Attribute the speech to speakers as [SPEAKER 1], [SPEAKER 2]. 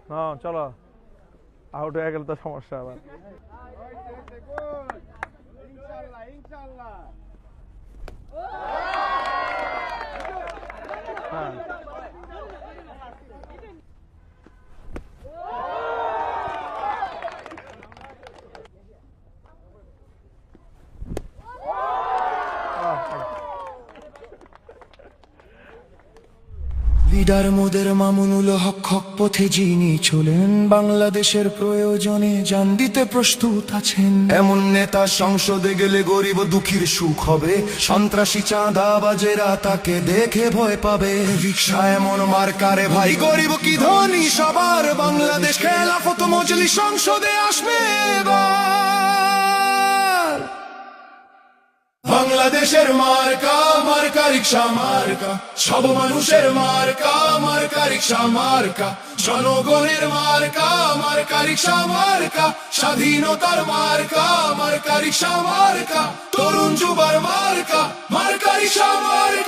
[SPEAKER 1] হ্যাঁ চলো, আউট হয়ে গেলে তো সমস্যা আবার। হ্যাঁ
[SPEAKER 2] লিডার মোদের মামুনুল হক হক পথে যিনি চলেন, বাংলাদেশের প্রয়োজনে জান দিতে প্রস্তুত আছেন। এমন নেতা সংসদে গেলে গরিব দুঃখীর সুখ হবে, সন্ত্রাসী চাঁদাবাজেরা তাকে দেখে ভয় পাবে। রিকশা এমন মার্কারে ভাই, গরিব কি ধনী সবার, বাংলাদেশ খেলাফত মজলিস সংসদে আসবে এবার। বাংলাদেশের মার্কা, মার্কা রিকশা মার্কা, সব মানুষের মার্কা, মার্কা রিকশা মার্কা, জনগণের মার্কা, মার্কা রিকশা মার্কা, স্বাধীনতার মার্কা, মার্কা রিকশা মার্কা, তরুণ যুবার মার্কা, মার্কা রিকশা মার্কা।